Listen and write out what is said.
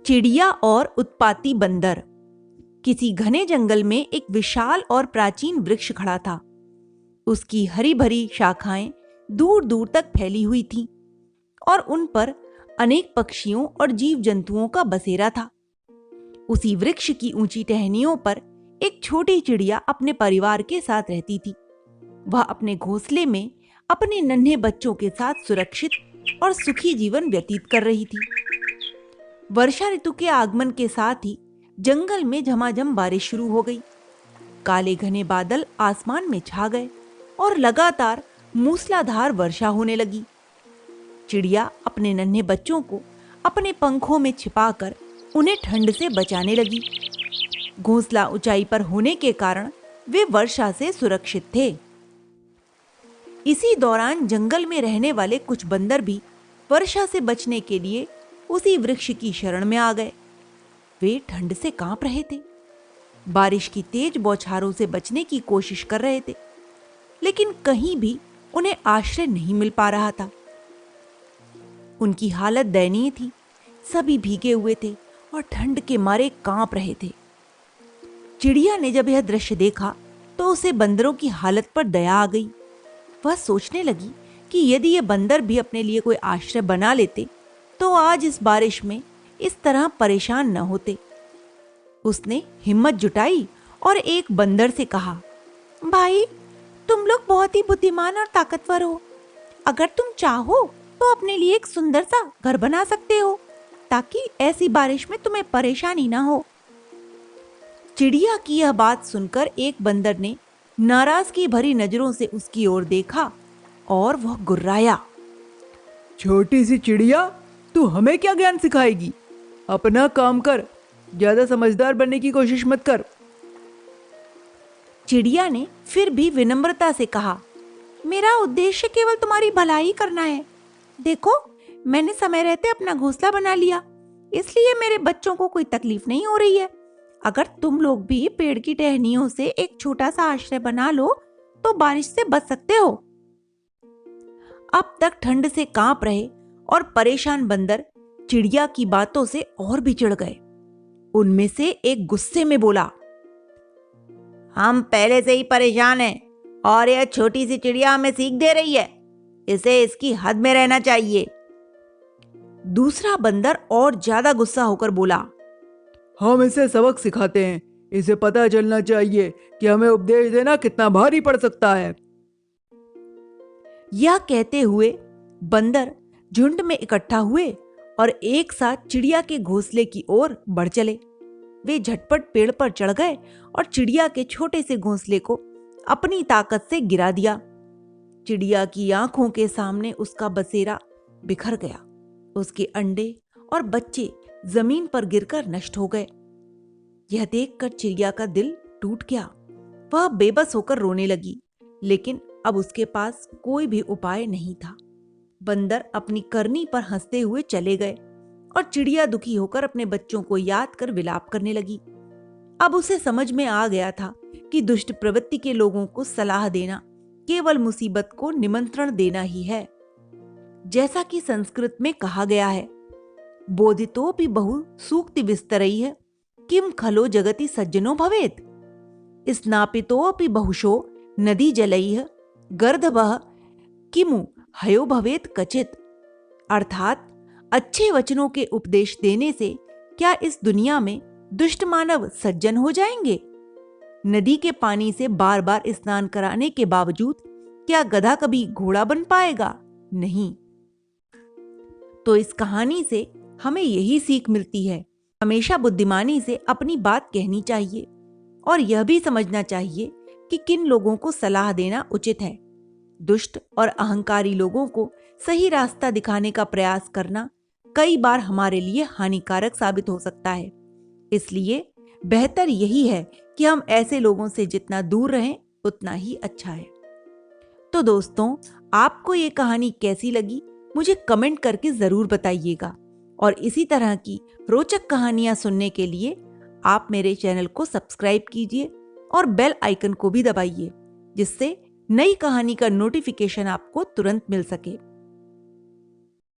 चिड़िया और उत्पाती बंदर। किसी घने जंगल में एक विशाल और प्राचीन वृक्ष खड़ा था। उसकी हरी भरी शाखाएं दूर दूर तक फैली हुई थीं और उन पर अनेक पक्षियों और जीव जंतुओं का बसेरा था। उसी वृक्ष की ऊंची टहनियों पर एक छोटी चिड़िया अपने परिवार के साथ रहती थी। वह अपने घोंसले में अपने नन्हे बच्चों के साथ सुरक्षित और सुखी जीवन व्यतीत कर रही थी। वर्षा ऋतु के आगमन के साथ ही जंगल में झमाझम बारिश शुरू हो गई। काले घने बादल आसमान में छा गए और लगातार मूसलाधार वर्षा होने लगी। चिड़िया अपने नन्हे बच्चों को अपने पंखों में छिपाकर उन्हें ठंड से बचाने लगी। घोंसला ऊंचाई पर होने के कारण वे वर्षा से सुरक्षित थे। इसी दौरान जंगल में रहने वाले कुछ बंदर भी वर्षा से बचने के लिए उसी वृक्ष की शरण में आ गए। वे ठंड से कांप रहे थे, बारिश की तेज बौछारों से बचने की कोशिश कर रहे थे, लेकिन कहीं भी उन्हें आश्रय नहीं मिल पा रहा था। उनकी हालत दयनीय थी। सभी भीगे हुए थे और ठंड के मारे कांप रहे थे। चिड़िया ने जब यह दृश्य देखा तो उसे बंदरों की हालत पर दया आ गई। वह सोचने लगी कि यदि ये बंदर भी अपने लिए कोई आश्रय बना लेते तो आज इस बारिश में इस तरह परेशान न होते। उसने हिम्मत जुटाई और एक बंदर से कहा, भाई, तुम लोग बहुत ही बुद्धिमान और ताकतवर हो। अगर तुम चाहो तो अपने लिए एक सुंदर सा घर बना सकते हो ताकि ऐसी बारिश में तुम्हें परेशानी ना हो। चिड़िया की यह बात सुनकर एक बंदर ने नाराजगी भरी नजरों से उसकी ओर देखा और वह गुर्राया। छोटी सी चिड़िया, तू हमें क्या ज्ञान सिखाएगी? अपना काम कर, ज्यादा समझदार बनने की कोशिश मत कर। चिड़िया ने फिर भी विनम्रता से कहा, मेरा उद्देश्य केवल तुम्हारी भलाई करना है। देखो, मैंने समय रहते अपना घोंसला बना लिया, इसलिए मेरे बच्चों को कोई तकलीफ नहीं हो रही है। अगर तुम लोग भी पेड़ की टहनियों से एक छोटा सा आश्रय बना लो तो बारिश से बच सकते हो। अब तक ठंड से कांप रहे और परेशान बंदर चिड़िया की बातों से और भी चिढ़ गए। उनमें से एक गुस्से में बोला, हम पहले से ही परेशान हैं और यह छोटी सी चिड़िया हमें सीख दे रही है। इसे इसकी हद में रहना चाहिए। दूसरा बंदर और ज्यादा गुस्सा होकर बोला, हम इसे सबक सिखाते हैं। इसे पता चलना चाहिए कि हमें उपदेश देना कितना भारी पड़ सकता है। यह कहते हुए बंदर झुंड में इकट्ठा हुए और एक साथ चिड़िया के घोंसले की ओर बढ़ चले। वे झटपट पेड़ पर चढ़ गए और चिड़िया के छोटे से घोंसले को अपनी ताकत से गिरा दिया। चिड़िया की आंखों के सामने उसका बसेरा बिखर गया। उसके अंडे और बच्चे जमीन पर गिरकर नष्ट हो गए। यह देखकर चिड़िया का दिल टूट गया। वह बेबस होकर रोने लगी, लेकिन अब उसके पास कोई भी उपाय नहीं था। बंदर अपनी करनी पर हंसते हुए चले गए और चिड़िया दुखी होकर अपने बच्चों को याद कर विलाप करने लगी। अब उसे समझ में आ गया था कि दुष्ट प्रवृत्ति के लोगों को सलाह देना केवल मुसीबत को निमंत्रण देना ही है। जैसा कि संस्कृत में कहा गया है, बोधितोपि बहु सूक्ति विस्तरैः किम खलो जगति सज्जनो भवेत्, स्नापितोपि बहुशो नदी जलैः गर्दभः किमु हयो भवेत् कचित्। अर्थात अच्छे वचनों के उपदेश देने से क्या इस दुनिया में दुष्ट मानव सज्जन हो जाएंगे? नदी के पानी से बार बार स्नान कराने के बावजूद क्या गधा कभी घोड़ा बन पाएगा? नहीं। तो इस कहानी से हमें यही सीख मिलती है, हमेशा बुद्धिमानी से अपनी बात कहनी चाहिए और यह भी समझना चाहिए कि किन लोगों को सलाह देना उचित है। दुष्ट और अहंकारी लोगों को सही रास्ता दिखाने का प्रयास करना कई बार हमारे लिए हानिकारक साबित हो सकता है। इसलिए बेहतर यही है कि हम ऐसे लोगों से जितना दूर रहें उतना ही अच्छा है। तो दोस्तों, आपको ये कहानी कैसी लगी मुझे कमेंट करके जरूर बताइएगा और इसी तरह की रोचक कहानियां सुनने के लिए आप मेरे चैनल को सब्सक्राइब कीजिए और बेल आइकन को भी दबाइए, जिससे नई कहानी का नोटिफिकेशन आपको तुरंत मिल सके।